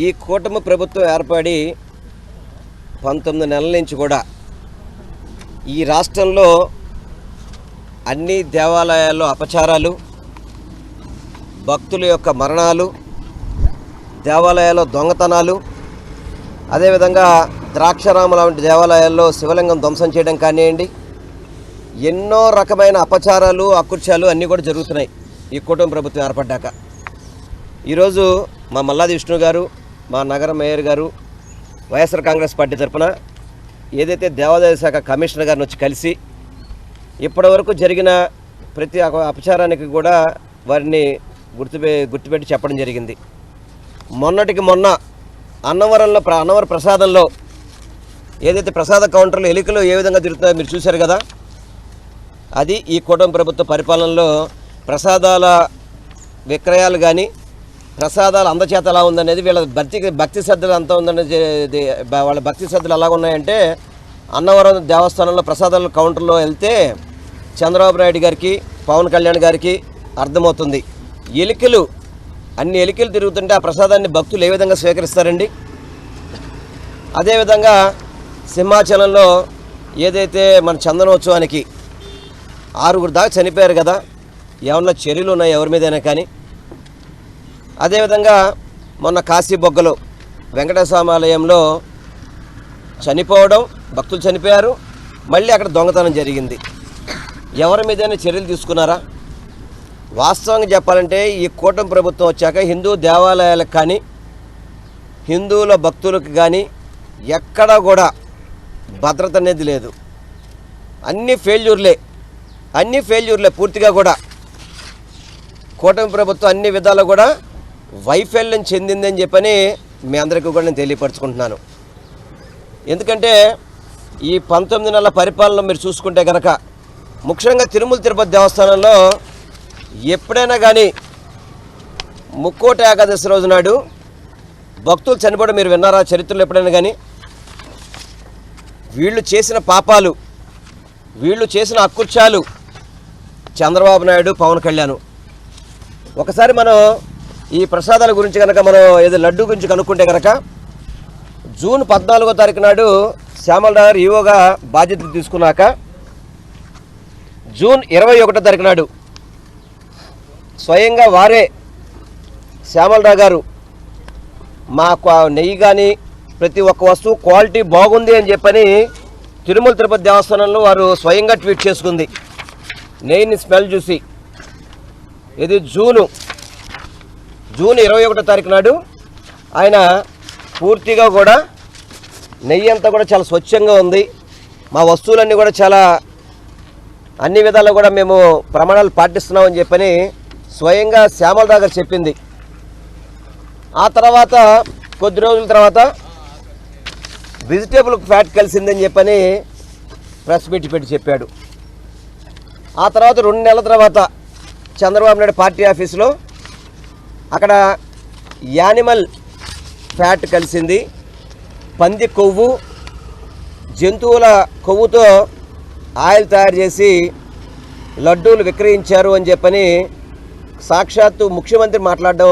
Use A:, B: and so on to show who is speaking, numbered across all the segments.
A: ఈ కూటమి ప్రభుత్వం ఏర్పడి 19 నెలల నుంచి కూడా ఈ రాష్ట్రంలో అన్ని దేవాలయాల్లో అపచారాలు, భక్తుల యొక్క మరణాలు, దేవాలయాల్లో దొంగతనాలు, అదేవిధంగా ద్రాక్షారాముల వంటి దేవాలయాల్లో శివలింగం ధ్వంసం చేయడం కానివ్వండి, ఎన్నో రకమైన అపచారాలు, అకృత్యాలు అన్నీ కూడా జరుగుతున్నాయి ఈ కూటమి ప్రభుత్వం ఏర్పడ్డాక. ఈరోజు మా మల్లాది విష్ణు గారు, మా నగర మేయర్ గారు వైఎస్ఆర్ కాంగ్రెస్ పార్టీ తరఫున ఏదైతే దేవాదాయ శాఖ కమిషనర్ గారిని వచ్చి కలిసి ఇప్పటివరకు జరిగిన ప్రతి అపచారానికి కూడా వారిని గుర్తుపెట్టి చెప్పడం జరిగింది. మొన్నటికి మొన్న అన్నవరం ప్రసాదంలో ఏదైతే ప్రసాద కౌంటర్లు ఎలికలు ఏ విధంగా తిరుగుతున్నాయో మీరు చూశారు కదా. అది ఈ కూటమి ప్రభుత్వ పరిపాలనలో ప్రసాదాల విక్రయాలు కానీ, ప్రసాదాల అందచేత ఎలా ఉందనేది, వీళ్ళ భక్తి శ్రద్ధలు అంతా ఉందనేది, వాళ్ళ భక్తి శ్రద్ధలు ఎలా ఉన్నాయంటే, అన్నవరం దేవస్థానంలో ప్రసాదాల కౌంటర్లో వెళ్తే చంద్రబాబు నాయుడు గారికి, పవన్ కళ్యాణ్ గారికి అర్థమవుతుంది. అన్ని ఎలికలు తిరుగుతుంటే ఆ ప్రసాదాన్ని భక్తులు ఏ విధంగా స్వీకరిస్తారండి. అదేవిధంగా సింహాచలంలో ఏదైతే మన చందనోత్సవానికి 6 దాకా చనిపోయారు కదా, ఏమన్నా చర్యలు ఉన్నాయి ఎవరి మీదైనా కానీ. అదేవిధంగా మొన్న కాశీబొగ్గలో వెంకటేశ్వర ఆలయంలో చనిపోవడం, భక్తులు చనిపోయారు, మళ్ళీ అక్కడ దొంగతనం జరిగింది. ఎవరి మీదైనా చర్యలు తీసుకున్నారా? వాస్తవంగా చెప్పాలంటే ఈ కూటమి ప్రభుత్వం వచ్చాక హిందూ దేవాలయాలకు కానీ, హిందువుల భక్తులకు కానీ ఎక్కడా కూడా భద్రత అనేది లేదు. అన్ని ఫెయిల్యూర్లే పూర్తిగా కూడా. కూటమి ప్రభుత్వం అన్ని విధాలు కూడా వైఫల్యం చెందిందని చెప్పని మీ అందరికీ కూడా నేను తెలియపరచుకుంటున్నాను. ఎందుకంటే ఈ 19 నెలల పరిపాలన మీరు చూసుకుంటే కనుక, ముఖ్యంగా తిరుమల తిరుపతి దేవస్థానంలో ఎప్పుడైనా కానీ ముక్కోటి ఏకాదశి రోజు నాడు భక్తులు చనిపోవడం మీరు విన్నారా చరిత్రలో ఎప్పుడైనా కానీ? వీళ్ళు చేసిన పాపాలు, వీళ్ళు చేసిన అకృత్యాలు చంద్రబాబు నాయుడు, పవన్ కళ్యాణ్. ఒకసారి మనం ఈ ప్రసాదాల గురించి కనుక మనం ఏదో లడ్డు గురించి కనుక్కుంటే కనుక, జూన్ 14వ తారీఖు నాడు శ్యామలరావు గారు ఈవోగా బాధ్యతలు తీసుకున్నాక, జూన్ 21వ తారీఖు నాడు స్వయంగా వారే శ్యామలరావు గారు మాకు నెయ్యి కానీ ప్రతి ఒక్క వస్తువు క్వాలిటీ బాగుంది అని చెప్పని తిరుమల తిరుపతి దేవస్థానంలో వారు స్వయంగా ట్వీట్ చేసుకుంది. నెయ్యిని స్మెల్ చూసి. ఇది జూన్ 21వ తారీఖు నాడు ఆయన పూర్తిగా కూడా నెయ్యి అంతా కూడా చాలా స్వచ్ఛంగా ఉంది, మా వస్తువులన్నీ కూడా చాలా అన్ని విధాలు కూడా మేము ప్రమాణాలు పాటిస్తున్నామని చెప్పని స్వయంగా శ్యామలరావు గారు చెప్పింది. ఆ తర్వాత కొద్ది రోజుల తర్వాత వెజిటేబుల్ ఫ్యాట్ కలిసిందని చెప్పని ప్రెస్ మీట్ పెట్టి చెప్పాడు. ఆ తర్వాత 2 నెలల తర్వాత చంద్రబాబు నాయుడు పార్టీ ఆఫీసులో అక్కడ యానిమల్ ఫ్యాట్ కలిసింది, పంది కొవ్వు, జంతువుల కొవ్వుతో ఆయిల్ తయారు చేసి లడ్డూలు విక్రయించారు అని చెప్పని సాక్షాత్తు ముఖ్యమంత్రి మాట్లాడడం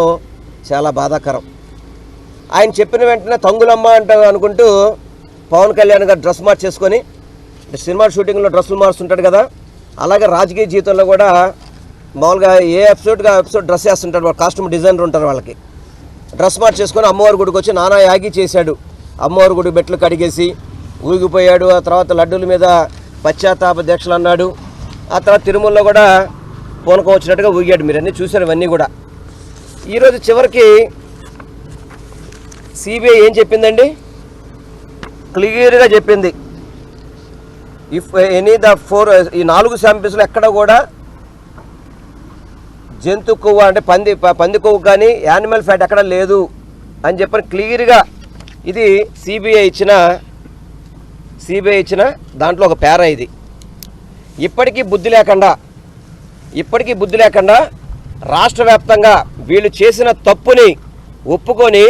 A: చాలా బాధాకరం. ఆయన చెప్పిన వెంటనే తంగులమ్మ అనుకుంటూ పవన్ కళ్యాణ్ గారు డ్రెస్ మార్చేసుకొని, సినిమా షూటింగ్లో డ్రెస్సులు మారుస్తుంటాడు కదా, అలాగే రాజకీయ జీవితంలో కూడా మామూలుగా ఏ ఎపిసోడ్ డ్రెస్ వేస్తుంటాడు. వాళ్ళ కాస్ట్యూమ్ డిజైనర్ ఉంటారు, వాళ్ళకి డ్రెస్ మార్చేసుకొని అమ్మవారి గుడికి వచ్చి నానా యాగి చేశాడు. అమ్మవారి గుడి బెట్లు కడిగేసి ఊగిపోయాడు. ఆ తర్వాత లడ్డూల మీద పశ్చాత్తాప దీక్షలు అన్నాడు. ఆ తర్వాత తిరుమలలో కూడా పూనకం వచ్చినట్టుగా ఊగాడు. మీరు అన్నీ చూశారు ఇవన్నీ కూడా. ఈరోజు చివరికి సిబిఐ ఏం చెప్పిందండి? క్లియర్గా చెప్పింది, ఇఫ్ ఎనీ ఈ 4 శాంపిల్స్లో ఎక్కడ కూడా జంతు కొవ్వు అంటే పంది కొవ్వు కానీ యానిమల్ ఫ్యాట్ ఎక్కడ లేదు అని చెప్పని క్లియర్గా ఇది సిబిఐ ఇచ్చిన దాంట్లో ఒక పేరా. ఇది ఇప్పటికీ బుద్ధి లేకుండా రాష్ట్ర వ్యాప్తంగా వీళ్ళు చేసిన తప్పుని ఒప్పుకొని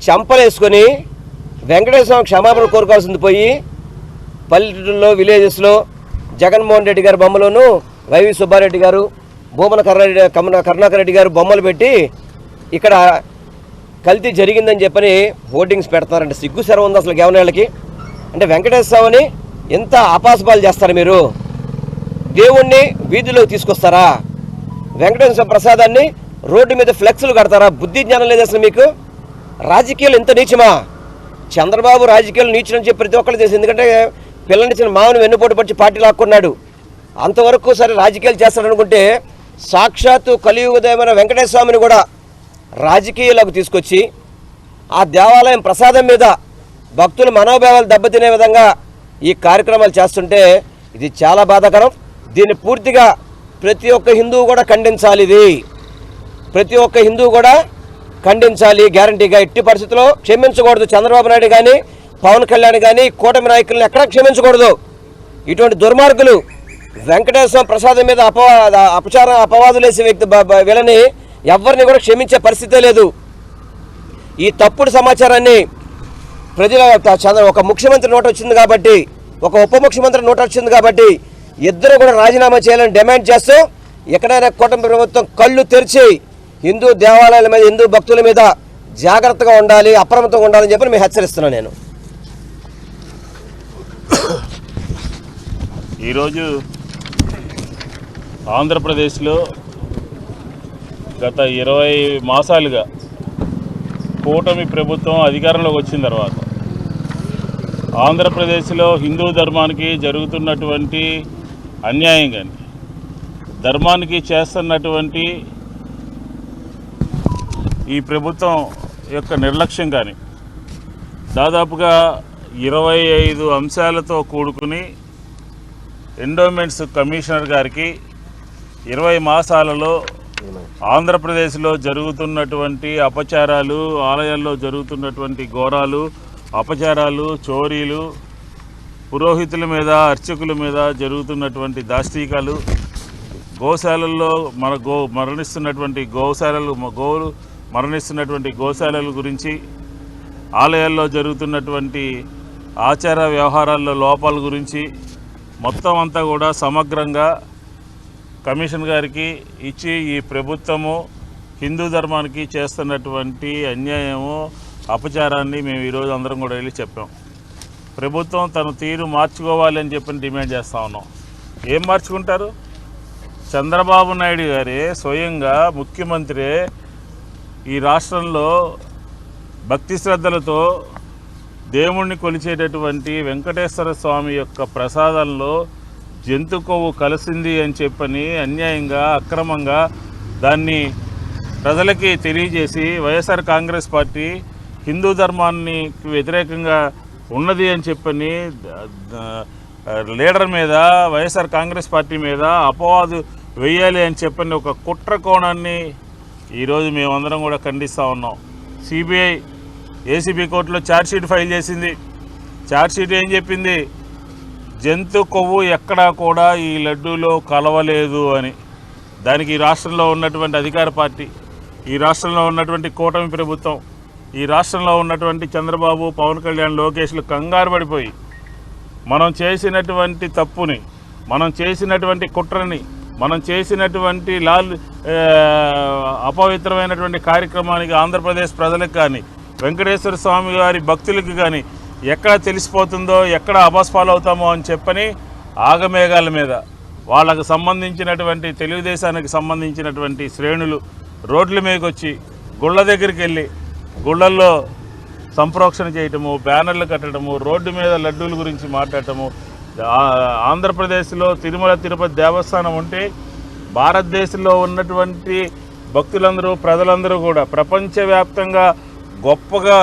A: చంపలేసుకొని వెంకటేశ్వర క్షమాపణ కోరుకోవాల్సింది పోయి పల్లెటూళ్ళలో, విలేజెస్లో జగన్మోహన్ రెడ్డి గారి బొమ్మలోను, వైవి సుబ్బారెడ్డి గారు, భూమన కరుణాకర్ రెడ్డి గారు బొమ్మలు పెట్టి ఇక్కడ కల్తీ జరిగిందని చెప్పని హోర్డింగ్స్ పెడతారంటే సిగ్గు శరం ఉంది అసలు గవర్నర్లకి. అంటే వెంకటేశ్వర స్వామిని ఎంత అపాసపాలు చేస్తారు మీరు? దేవుణ్ణి వీధిలోకి తీసుకొస్తారా? వెంకటేశ్వర ప్రసాదాన్ని రోడ్డు మీద ఫ్లెక్స్లు కడతారా? బుద్ధి జ్ఞానం లేదు అసలు మీకు. రాజకీయాలు ఎంత నీచమా? చంద్రబాబు రాజకీయాలు నీచమని చెప్పి ప్రతి ఒక్కరు చేసి, ఎందుకంటే పిల్లనిచ్చిన మామను వెన్నుపోటు పడిచి పార్టీ లాక్కున్నాడు. అంతవరకు సరే రాజకీయాలు చేస్తాడనుకుంటే సాక్షాత్తు కలియుగదైన వెంకటేశ్వర స్వామిని కూడా రాజకీయాలకు తీసుకొచ్చి ఆ దేవాలయం ప్రసాదం మీద భక్తుల మనోభావాలు దెబ్బతినే విధంగా ఈ కార్యక్రమాలు చేస్తుంటే ఇది చాలా బాధాకరం. దీన్ని పూర్తిగా ప్రతి ఒక్క హిందువు కూడా ఖండించాలి. ఇది ప్రతి ఒక్క హిందువు కూడా ఖండించాలి గ్యారంటీగా. ఎట్టి పరిస్థితుల్లో క్షమించకూడదు. చంద్రబాబు నాయుడు కానీ పవన్ కళ్యాణ్ కానీ కూటమి నాయకులను ఎక్కడా క్షమించకూడదు. ఇటువంటి దుర్మార్గులు వెంకటేశ్వర ప్రసాదం మీద అపవాదులు వేసే వ్యక్తి వీళ్ళని ఎవరిని కూడా క్షమించే పరిస్థితే లేదు. ఈ తప్పుడు సమాచారాన్ని ప్రజల ఒక ముఖ్యమంత్రి నోట వచ్చింది కాబట్టి, ఒక ఉప ముఖ్యమంత్రి నోట వచ్చింది కాబట్టి ఇద్దరు కూడా రాజీనామా చేయాలని డిమాండ్ చేస్తూ ఎక్కడైనా కూటమి ప్రభుత్వం కళ్ళు తెరిచి హిందూ దేవాలయాల మీద, హిందూ భక్తుల మీద జాగ్రత్తగా ఉండాలి, అప్రమత్తంగా ఉండాలని చెప్పి మేము హెచ్చరిస్తున్నాను. నేను
B: ఈరోజు ఆంధ్రప్రదేశ్లో గత 20 మాసాలుగా కూటమి ప్రభుత్వం అధికారంలోకి వచ్చిన తర్వాత ఆంధ్రప్రదేశ్లో హిందూ ధర్మానికి జరుగుతున్నటువంటి అన్యాయం కానీ, ధర్మానికి చేస్తున్నటువంటి ఈ ప్రభుత్వం యొక్క నిర్లక్ష్యం కానీ దాదాపుగా 25 అంశాలతో కూడుకుని ఎండోమెంట్స్ కమిషనర్ గారికి 20 మాసాలలో ఆంధ్రప్రదేశ్లో జరుగుతున్నటువంటి అపచారాలు, ఆలయాల్లో జరుగుతున్నటువంటి ఘోరాలు, అపచారాలు, చోరీలు, పురోహితుల మీద, అర్చకుల మీద జరుగుతున్నటువంటి దాష్టీకాలు, గోశాలల్లో మరణిస్తున్నటువంటి గోవులు మరణిస్తున్నటువంటి గోశాలల గురించి, ఆలయాల్లో జరుగుతున్నటువంటి ఆచార వ్యవహారాల్లో లోపాల గురించి మొత్తం అంతా కూడా సమగ్రంగా కమిషన్ గారికి ఇచ్చి ఈ ప్రభుత్వము హిందూ ధర్మానికి చేస్తున్నటువంటి అన్యాయము, అపచారాన్ని మేము ఈరోజు అందరం కూడా వెళ్ళి చెప్పాం. ప్రభుత్వం తన తీరు మార్చుకోవాలి అని చెప్పి డిమాండ్ చేస్తూ ఉన్నాం. ఏం మార్చుకుంటారు? చంద్రబాబు నాయుడు గారే స్వయంగా ముఖ్యమంత్రి ఈ రాష్ట్రంలో భక్తి శ్రద్ధలతో దేవుణ్ణి కొలిచేటటువంటి వెంకటేశ్వర స్వామి యొక్క ప్రసాదంలో జంతు కొవ్వు కలిసింది అని చెప్పని అన్యాయంగా, అక్రమంగా దాన్ని ప్రజలకి తెలియజేసి వైఎస్ఆర్ కాంగ్రెస్ పార్టీ హిందూ ధర్మాన్ని వ్యతిరేకంగా ఉన్నది అని చెప్పని లీడర్ మీద, వైఎస్ఆర్ కాంగ్రెస్ పార్టీ మీద అపవాదు వేయాలి అని చెప్పని ఒక కుట్ర కోణాన్ని ఈరోజు మేమందరం కూడా ఖండిస్తూ ఉన్నాం. సిబిఐ ఏసీబీ కోర్టులో ఛార్జ్షీట్ ఫైల్ చేసింది. ఛార్జ్షీట్ ఏం చెప్పింది? జంతు కొవ్వు ఎక్కడా కూడా ఈ లడ్డూలో కలవలేదు అని. దానికి ఈ రాష్ట్రంలో ఉన్నటువంటి అధికార పార్టీ, ఈ రాష్ట్రంలో ఉన్నటువంటి కూటమి ప్రభుత్వం, ఈ రాష్ట్రంలో ఉన్నటువంటి చంద్రబాబు, పవన్ కళ్యాణ్, లోకేష్లు కంగారు పడిపోయి మనం చేసినటువంటి తప్పుని, మనం చేసినటువంటి కుట్రని, మనం చేసినటువంటి అపవిత్రమైనటువంటి కార్యక్రమానికి ఆంధ్రప్రదేశ్ ప్రజలకు కానీ, వెంకటేశ్వర స్వామి గారి భక్తులకు కానీ ఎక్కడ తెలిసిపోతుందో, ఎక్కడ అబస్పాలు అవుతామో అని చెప్పని ఆగమేఘాల మీద వాళ్ళకు సంబంధించినటువంటి, తెలుగుదేశానికి సంబంధించినటువంటి శ్రేణులు రోడ్ల మీదకి వచ్చి గుళ్ళ దగ్గరికి వెళ్ళి గుళ్ళల్లో సంప్రోక్షణ చేయటము, బ్యానర్లు కట్టడము, రోడ్డు మీద లడ్డూల గురించి మాట్లాడటము. ఆంధ్రప్రదేశ్లో తిరుమల తిరుపతి దేవస్థానం ఉంటే భారతదేశంలో ఉన్నటువంటి భక్తులందరూ, ప్రజలందరూ కూడా ప్రపంచవ్యాప్తంగా గొప్పగా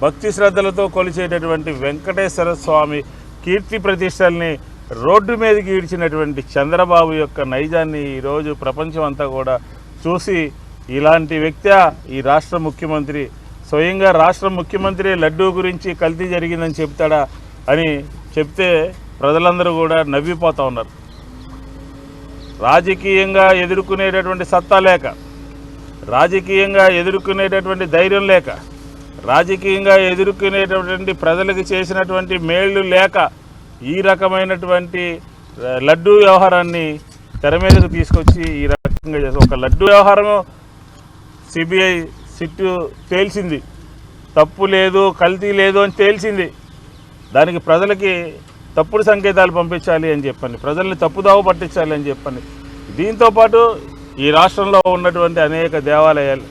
B: భక్తి శ్రద్ధలతో కొలిచేటటువంటి వెంకటేశ్వర స్వామి కీర్తి ప్రతిష్టల్ని రోడ్డు మీదకి ఈడ్చినటువంటి చంద్రబాబు యొక్క నైజాన్ని ఈరోజు ప్రపంచం అంతా కూడా చూసి, ఇలాంటి వ్యక్తి ఈ రాష్ట్ర ముఖ్యమంత్రి, స్వయంగా రాష్ట్ర ముఖ్యమంత్రి లడ్డూ గురించి కల్తీ జరిగిందని చెప్తాడా అని చెప్తే ప్రజలందరూ కూడా నవ్విపోతూ ఉన్నారు. రాజకీయంగా ఎదుర్కొనేటటువంటి సత్తా లేక, రాజకీయంగా ఎదుర్కొనేటటువంటి ధైర్యం లేక, రాజకీయంగా ఎదుర్కొనేటటువంటి ప్రజలకు చేసినటువంటి మేళ్లు లేక ఈ రకమైనటువంటి లడ్డూ వ్యవహారాన్ని తెర మీదకు తీసుకొచ్చి ఈ రకంగా చేసి, ఒక లడ్డూ వ్యవహారం సిబిఐ సిట్టు తేల్చింది, తప్పు లేదు కల్తీ లేదు అని తేల్చింది. దానికి ప్రజలకి తప్పుడు సంకేతాలు పంపించాలి అని చెప్పండి, ప్రజల్ని తప్పుదావ పట్టించాలి అని చెప్పండి. దీంతోపాటు ఈ రాష్ట్రంలో ఉన్నటువంటి అనేక దేవాలయాలు,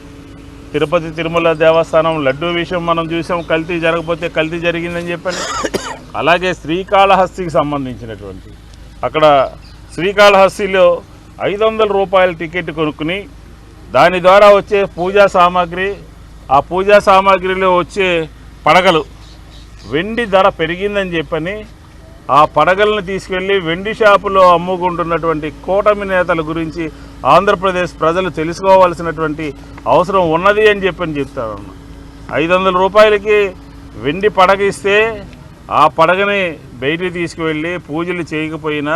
B: తిరుపతి తిరుమల దేవస్థానం లడ్డూ విషయం మనం చూసాం, కల్తీ జరగకపోతే కల్తీ జరిగిందని చెప్పండి. అలాగే శ్రీకాళహస్తికి సంబంధించినటువంటి అక్కడ శ్రీకాళహస్తిలో 500 రూపాయల టికెట్ కొనుక్కుని దాని ద్వారా వచ్చే పూజా సామాగ్రి, ఆ పూజా సామాగ్రిలో వచ్చే పడగలు వెండి ధర పెరిగిందని చెప్పని ఆ పడగలను తీసుకెళ్ళి వెండి షాపులో అమ్ముకుంటున్నటువంటి కూటమి నేతల గురించి ఆంధ్రప్రదేశ్ ప్రజలు తెలుసుకోవాల్సినటువంటి అవసరం ఉన్నది అని చెప్పని చెప్తాను. 500 రూపాయలకి వెండి పడగ ఇస్తే ఆ పడగని బయటికి తీసుకువెళ్ళి పూజలు చేయకపోయినా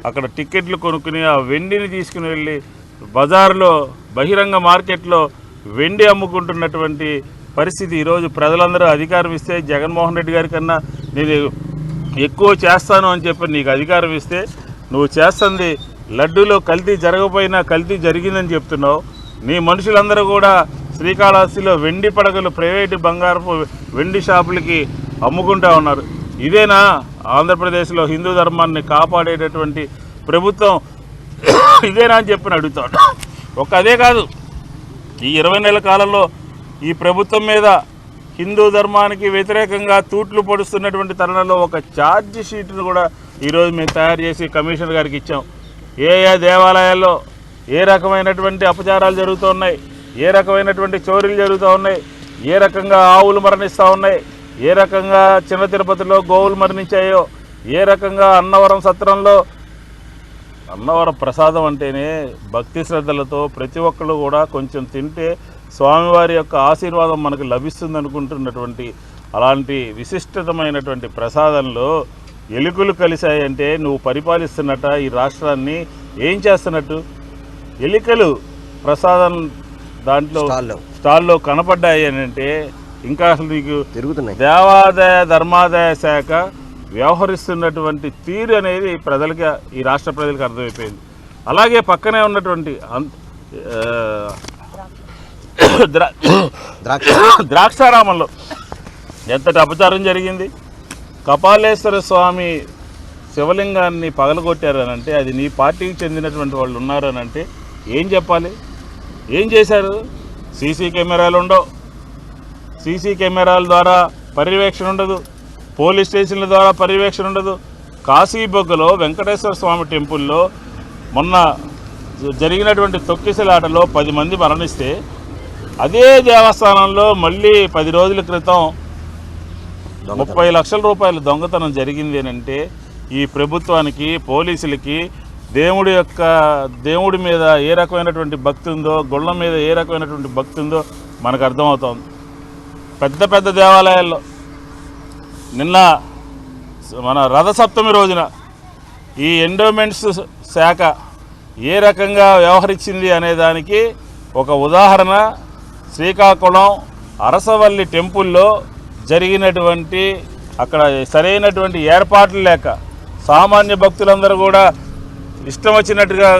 B: అక్కడ టిక్కెట్లు కొనుక్కుని ఆ వెండిని తీసుకుని వెళ్ళి బజార్లో బహిరంగ మార్కెట్లో వెండి అమ్ముకుంటున్నటువంటి పరిస్థితి. ఈరోజు ప్రజలందరూ అధికారం ఇస్తే జగన్మోహన్ రెడ్డి గారి కన్నా నేను ఎక్కువ చేస్తాను అని చెప్పి నీకు అధికారం ఇస్తే నువ్వు చేస్తుంది లడ్డూలో కల్తీ జరగకపోయినా కల్తీ జరిగిందని చెప్తున్నావు. నీ మనుషులందరూ కూడా శ్రీకాళహస్తిలో వెండి పడగలు ప్రైవేటు బంగారపు వెండి షాపులకి అమ్ముకుంటా ఉన్నారు. ఇదేనా ఆంధ్రప్రదేశ్లో హిందూ ధర్మాన్ని కాపాడేటటువంటి ప్రభుత్వం? ఇదేనా అని చెప్పి అడుగుతాడు. అదే కాదు, ఈ 20 నెలల కాలంలో ఈ ప్రభుత్వం మీద హిందూ ధర్మానికి వ్యతిరేకంగా తూట్లు పొడుస్తున్నటువంటి తరుణంలో ఒక ఛార్జ్ షీట్ను కూడా ఈరోజు మేము తయారు చేసి కమిషనర్ గారికి ఇచ్చాం. ఏ దేవాలయాల్లో ఏ రకమైనటువంటి అపచారాలు జరుగుతూ ఉన్నాయి, ఏ రకమైనటువంటి చోరీలు జరుగుతూ ఉన్నాయి, ఏ రకంగా ఆవులు మరణిస్తూ ఉన్నాయి, ఏ రకంగా చిన్న తిరుపతిలో గోవులు మరణించాయో, ఏ రకంగా అన్నవరం సత్రంలో అన్నవరం ప్రసాదం అంటేనే భక్తి శ్రద్ధలతో ప్రతి ఒక్కళ్ళు కూడా కొంచెం తింటే స్వామివారి యొక్క ఆశీర్వాదం మనకు లభిస్తుంది అనుకుంటున్నటువంటి అలాంటి విశిష్టతమైనటువంటి ప్రసాదంలో ఎలుకలు కలిశాయంటే నువ్వు పరిపాలిస్తున్నట్ట ఈ రాష్ట్రాన్ని ఏం చేస్తున్నట్టు? ఎలుకలు ప్రసాదం దాంట్లో స్టాల్లో కనపడ్డాయి అని అంటే ఇంకా అసలు నీకు
A: తిరుగుతున్నాయి.
B: దేవాదాయ ధర్మాదాయ శాఖ వ్యవహరిస్తున్నటువంటి తీరు అనేది ప్రజలకి, ఈ రాష్ట్ర ప్రజలకు అర్థమైపోయింది. అలాగే పక్కనే ఉన్నటువంటి ద్రాక్షారామంలో ఎంతటి అపచారం జరిగింది. కపాలేశ్వర స్వామి శివలింగాన్ని పగలగొట్టారనంటే అది నీ పార్టీకి చెందినటువంటి వాళ్ళు ఉన్నారనంటే ఏం చెప్పాలి? ఏం చేశారు? సీసీ కెమెరాలు ఉండవు, సీసీ కెమెరాల ద్వారా పర్యవేక్షణ ఉండదు, పోలీస్ స్టేషన్ల ద్వారా పర్యవేక్షణ ఉండదు. కాశీబొగ్గలో వెంకటేశ్వర స్వామి టెంపుల్లో మొన్న జరిగినటువంటి తొక్కిసలాటలో 10 మంది మరణిస్తే అదే దేవస్థానంలో మళ్ళీ 10 రోజుల క్రితం 30 లక్షల రూపాయల దొంగతనం జరిగింది అంటే ఈ ప్రభుత్వానికి, పోలీసులకి దేవుడి మీద ఏ రకమైనటువంటి భక్తి ఉందో, గుళ్ళ మీద ఏ రకమైనటువంటి భక్తి ఉందో మనకు అర్థమవుతోంది. పెద్ద పెద్ద దేవాలయాల్లో నిన్న మన రథసప్తమి రోజున ఈ ఎండోమెంట్స్ శాఖ ఏ రకంగా వ్యవహరించింది అనేదానికి ఒక ఉదాహరణ శ్రీకాకుళం అరసవల్లి టెంపుల్లో జరిగినటువంటి అక్కడ సరైనటువంటి ఏర్పాట్లు లేక సామాన్య భక్తులందరూ కూడా ఇష్టం వచ్చినట్టుగా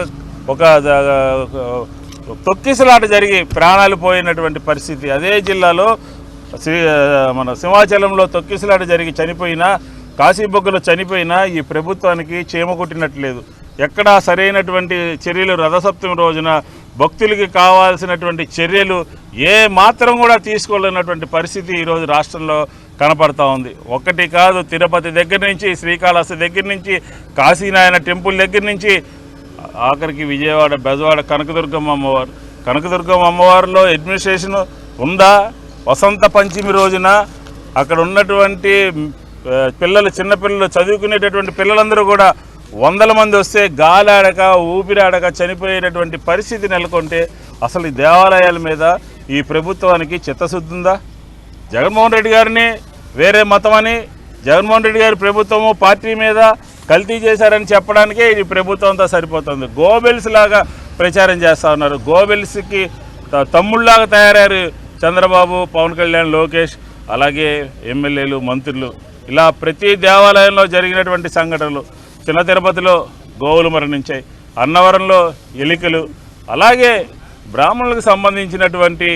B: ఒక తొక్కిసలాట జరిగి ప్రాణాలు పోయినటువంటి పరిస్థితి. అదే జిల్లాలో మన సింహాచలంలో తొక్కిసలాట జరిగి చనిపోయినా, కాశీబొగ్గలో చనిపోయినా ఈ ప్రభుత్వానికి చీమ కొట్టినట్లేదు. ఎక్కడా సరైనటువంటి చర్యలు రథసప్తమి రోజున భక్తులకి కావాల్సినటువంటి చర్యలు ఏ మాత్రం కూడా తీసుకోలేనటువంటి పరిస్థితి ఈరోజు రాష్ట్రంలో కనపడతా ఉంది. ఒక్కటి కాదు, తిరుపతి దగ్గర నుంచి, శ్రీకాళహస్తి దగ్గర నుంచి, కాశీనారాయణ టెంపుల్ దగ్గర నుంచి ఆఖరికి విజయవాడ బెజవాడ కనకదుర్గమ్మ అమ్మవారిలో అడ్మినిస్ట్రేషన్ ఉందా? వసంత పంచమి రోజున అక్కడ ఉన్నటువంటి పిల్లలు, చిన్నపిల్లలు, చదువుకునేటటువంటి పిల్లలందరూ కూడా 100 మంది వస్తే గాలాడక ఊపిరాడక చనిపోయేటటువంటి పరిస్థితి నెలకొంటే అసలు ఈ దేవాలయాల మీద ఈ ప్రభుత్వానికి చిత్తశుద్ధి ఉందా? జగన్మోహన్ రెడ్డి గారిని వేరే మతమని, జగన్మోహన్ రెడ్డి గారి ప్రభుత్వము పార్టీ మీద కల్తీ చేశారని చెప్పడానికే ఈ ప్రభుత్వం అంతా సరిపోతుంది. గోబెల్స్ లాగా ప్రచారం చేస్తూ ఉన్నారు. గోబెల్స్కి తమ్ముళ్ళలాగా తయారయ్యారు చంద్రబాబు, పవన్ కళ్యాణ్, లోకేష్, అలాగే ఎమ్మెల్యేలు, మంత్రులు. ఇలా ప్రతి దేవాలయంలో జరిగినటువంటి సంఘటనలు, చిన్న తిరుపతిలో గోవులు మరణించాయి, అన్నవరంలో ఎలికలు, అలాగే బ్రాహ్మణులకు సంబంధించినటువంటి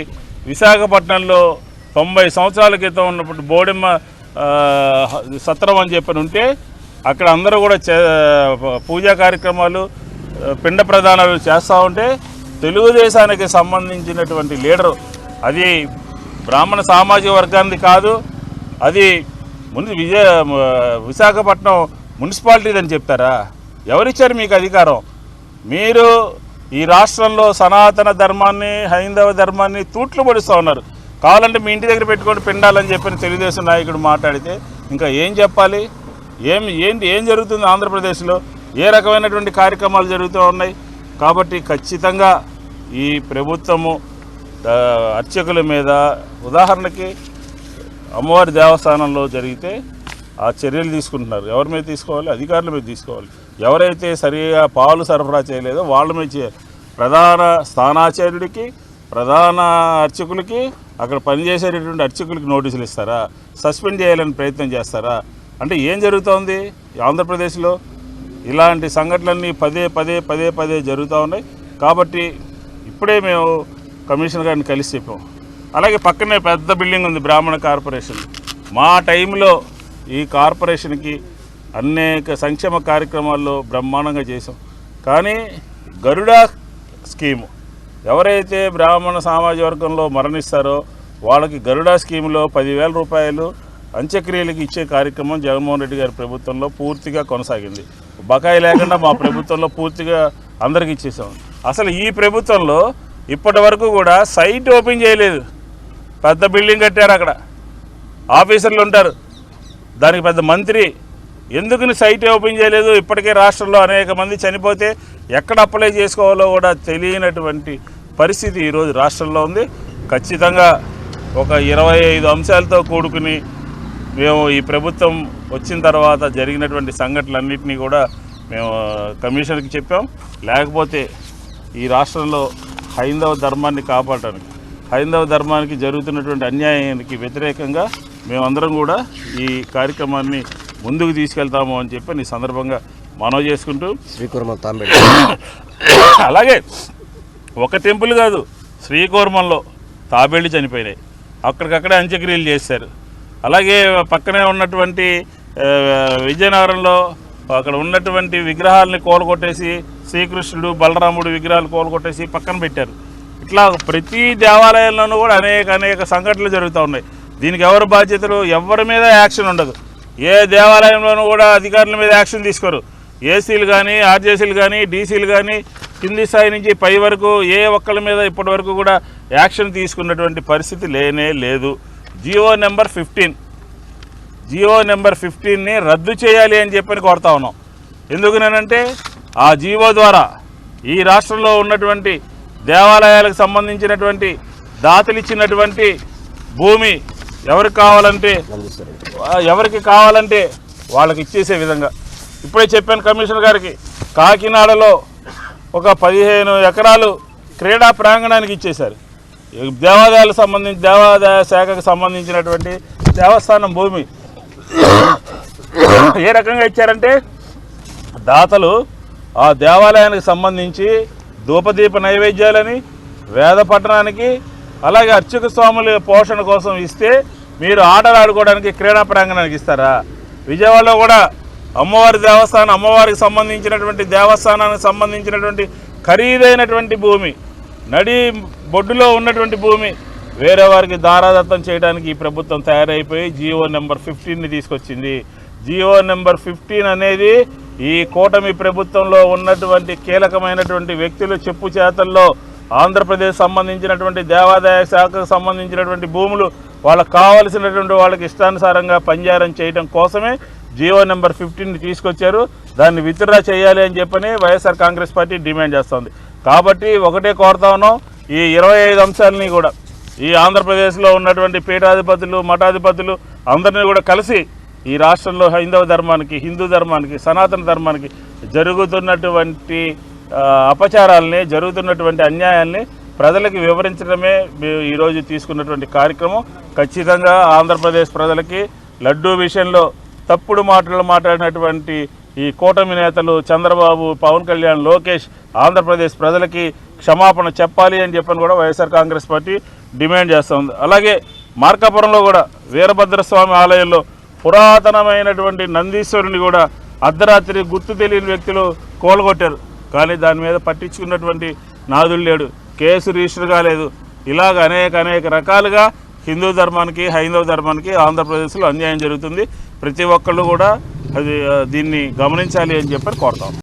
B: విశాఖపట్నంలో 90 సంవత్సరాల క్రితం ఉన్నప్పుడు బోడెమ్మ సత్రం అని చెప్పని ఉంటే అక్కడ అందరూ కూడా పూజా కార్యక్రమాలు పిండ ప్రదానాలు చేస్తూ ఉంటే తెలుగుదేశానికి సంబంధించినటువంటి లీడరు, అది బ్రాహ్మణ సామాజిక వర్గానికి కాదు, అది విశాఖపట్నం మున్సిపాలిటీ అని చెప్తారా? ఎవరిచ్చారు మీకు అధికారం? మీరు ఈ రాష్ట్రంలో సనాతన ధర్మాన్ని, హైందవ ధర్మాన్ని తూట్లు పడుస్తూ ఉన్నారు. కావాలంటే మీ ఇంటి దగ్గర పెట్టుకొని పిండాలని చెప్పని తెలుగుదేశం నాయకుడు మాట్లాడితే ఇంకా ఏం చెప్పాలి? ఏం జరుగుతుంది ఆంధ్రప్రదేశ్లో? ఏ రకమైనటువంటి కార్యక్రమాలు జరుగుతూ ఉన్నాయి? కాబట్టి ఖచ్చితంగా ఈ ప్రభుత్వము అర్చకుల మీద, ఉదాహరణకి అమ్మవారి దేవస్థానంలో జరిగితే ఆ చర్యలు తీసుకుంటున్నారు. ఎవరి మీద తీసుకోవాలి? అధికారుల మీద తీసుకోవాలి. ఎవరైతే సరిగా పాలు సరఫరా చేయలేదో వాళ్ళ మీద చేయాలి. ప్రధాన స్థానాచార్యుడికి, ప్రధాన అర్చకులకి, అక్కడ పనిచేసేటటువంటి అర్చకులకి నోటీసులు ఇస్తారా? సస్పెండ్ చేయాలని ప్రయత్నం చేస్తారా? అంటే ఏం జరుగుతోంది ఆంధ్రప్రదేశ్లో? ఇలాంటి సంఘటనలన్నీ పదే జరుగుతూ ఉన్నాయి. కాబట్టి ఇప్పుడే మేము కమిషనర్ గారిని కలిసి చెప్పాం. అలాగే పక్కనే పెద్ద బిల్డింగ్ ఉంది బ్రాహ్మణ కార్పొరేషన్. మా టైంలో ఈ కార్పొరేషన్కి అనేక సంక్షేమ కార్యక్రమాల్లో బ్రహ్మాండంగా చేసాం. కానీ గరుడా స్కీము, ఎవరైతే బ్రాహ్మణ సామాజిక వర్గంలో మరణిస్తారో వాళ్ళకి గరుడా స్కీములో 10,000 రూపాయలు అంత్యక్రియలకు ఇచ్చే కార్యక్రమం జగన్మోహన్ రెడ్డి గారి ప్రభుత్వంలో పూర్తిగా కొనసాగింది. బకాయి లేకుండా మా ప్రభుత్వంలో పూర్తిగా అందరికి ఇచ్చేసాం. అసలు ఈ ప్రభుత్వంలో ఇప్పటి వరకు కూడా సైట్ ఓపెన్ చేయలేదు. పెద్ద బిల్డింగ్ కట్టారు, అక్కడ ఆఫీసర్లు ఉంటారు, దానికి పెద్ద మంత్రి. ఎందుకని సైట్ ఓపెన్ చేయలేదు? ఇప్పటికే రాష్ట్రంలో అనేక మంది చనిపోతే ఎక్కడ అప్లై చేసుకోవాలో కూడా తెలియనటువంటి పరిస్థితి ఈరోజు రాష్ట్రంలో ఉంది. ఖచ్చితంగా ఒక 25 అంశాలతో కూడుకుని మేము ఈ ప్రభుత్వం వచ్చిన తర్వాత జరిగినటువంటి సంఘటనలన్నింటినీ కూడా మేము కమిషనర్కి చెప్పాం. లేకపోతే ఈ రాష్ట్రంలో హైందవ ధర్మాన్ని కాపాడటానికి, హైందవ ధర్మానికి జరుగుతున్నటువంటి అన్యాయానికి వ్యతిరేకంగా మేమందరం కూడా ఈ కార్యక్రమాన్ని ముందుకు తీసుకెళ్తాము అని చెప్పి ఈ సందర్భంగా మనవి చేసుకుంటూ, అలాగే ఒక టెంపుల్ కాదు, శ్రీకూర్మంలో తాబేళ్ళు చనిపోయినాయి, అక్కడికక్కడే అంత్యక్రియలు చేశారు. అలాగే పక్కనే ఉన్నటువంటి విజయనగరంలో అక్కడ ఉన్నటువంటి విగ్రహాలని కోలగొట్టేసి, శ్రీకృష్ణుడు బలరాముడు విగ్రహాలు కోలగొట్టేసి పక్కన పెట్టారు. ఇట్లా ప్రతి దేవాలయాల్లోనూ కూడా అనేక సంఘటనలు జరుగుతూ ఉన్నాయి. దీనికి ఎవరు బాధ్యతలు? ఎవరి మీద యాక్షన్ ఉండదు. ఏ దేవాలయంలోనూ కూడా అధికారుల మీద యాక్షన్ తీసుకోరు. ఏసీలు కానీ, ఆర్జేసీలు కానీ, డీసీలు కానీ, కింది స్థాయి నుంచి పై వరకు ఏ ఒక్కళ్ళ మీద ఇప్పటి వరకు కూడా యాక్షన్ తీసుకున్నటువంటి పరిస్థితి లేనే లేదు. జియో నెంబర్ 15ని రద్దు చేయాలి అని చెప్పని కోరుతా ఉన్నాం. ఎందుకనంటే ఆ జియో ద్వారా ఈ రాష్ట్రంలో ఉన్నటువంటి దేవాలయాలకు సంబంధించినటువంటి దాతలు ఇచ్చినటువంటి భూమి ఎవరికి కావాలంటే వాళ్ళకి ఇచ్చేసే విధంగా ఇప్పుడే చెప్పాను కమిషనర్ గారికి. కాకినాడలో ఒక 15 ఎకరాలు క్రీడా ప్రాంగణానికి ఇచ్చేశారు. దేవాదాయ శాఖకు సంబంధించినటువంటి దేవస్థానం భూమి ఏ రకంగా ఇచ్చారంటే, దాతలు ఆ దేవాలయానికి సంబంధించి ధూపదీప నైవేద్యాలని, వేద పఠనానికి, అలాగే అర్చక స్వాముల పోషణ కోసం ఇస్తే మీరు ఆటలు ఆడుకోవడానికి క్రీడా ప్రాంగణానికి ఇస్తారా? విజయవాడలో కూడా అమ్మవారి దేవస్థానం, అమ్మవారికి సంబంధించినటువంటి దేవస్థానానికి సంబంధించినటువంటి ఖరీదైనటువంటి భూమి, నడి బొడ్డులో ఉన్నటువంటి భూమి వేరే వారికి దారాదత్తం చేయడానికి ఈ ప్రభుత్వం తయారైపోయి జియో నెంబర్ 15ని తీసుకొచ్చింది. జియో నెంబర్ 15 అనేది ఈ కూటమి ప్రభుత్వంలో ఉన్నటువంటి కీలకమైనటువంటి వ్యక్తులు చెప్పు చేతల్లో ఆంధ్రప్రదేశ్ సంబంధించినటువంటి దేవాదాయ శాఖకు సంబంధించినటువంటి భూములు వాళ్ళకు కావలసినటువంటి వాళ్ళకి ఇష్టానుసారంగా పంజారం చేయడం కోసమే జియో నెంబర్ 15ని తీసుకొచ్చారు. దాన్ని విత్డ్రా చేయాలి అని చెప్పని వైఎస్ఆర్ కాంగ్రెస్ పార్టీ డిమాండ్ చేస్తోంది. కాబట్టి ఒకటే కోరుతా ఉన్నాం, ఈ 25 అంశాలని కూడా ఈ ఆంధ్రప్రదేశ్లో ఉన్నటువంటి పీఠాధిపతులు, మఠాధిపతులు అందరినీ కూడా కలిసి ఈ రాష్ట్రంలో హైందవ ధర్మానికి, హిందూ ధర్మానికి, సనాతన ధర్మానికి జరుగుతున్నటువంటి అపచారాలని, జరుగుతున్నటువంటి అన్యాయాల్ని ప్రజలకు వివరించడమే ఈరోజు తీసుకున్నటువంటి కార్యక్రమం. ఖచ్చితంగా ఆంధ్రప్రదేశ్ ప్రజలకి లడ్డూ విషయంలో తప్పుడు మాటలు మాట్లాడినటువంటి ఈ కూటమి నేతలు చంద్రబాబు, పవన్ కళ్యాణ్, లోకేష్ ఆంధ్రప్రదేశ్ ప్రజలకి క్షమాపణ చెప్పాలి అని చెప్పని కూడా వైఎస్ఆర్ కాంగ్రెస్ పార్టీ డిమాండ్ చేస్తూ ఉంది. అలాగే మార్కాపురంలో కూడా వీరభద్రస్వామి ఆలయంలో పురాతనమైనటువంటి నందీశ్వరుని కూడా అర్ధరాత్రి గుర్తు తెలియని వ్యక్తులు కూలగొట్టారు. కానీ దాని మీద పట్టించుకున్నటువంటి నాదులు లేడు, కేసు రిజిస్టర్ కాలేదు. ఇలాగ అనేక రకాలుగా హిందూ ధర్మానికి హైందవ ధర్మానికి ఆంధ్రప్రదేశ్లో అన్యాయం జరుగుతుంది. ప్రతి ఒక్కళ్ళు కూడా దీన్ని గమనించాలి అని చెప్పి కోరుతాం.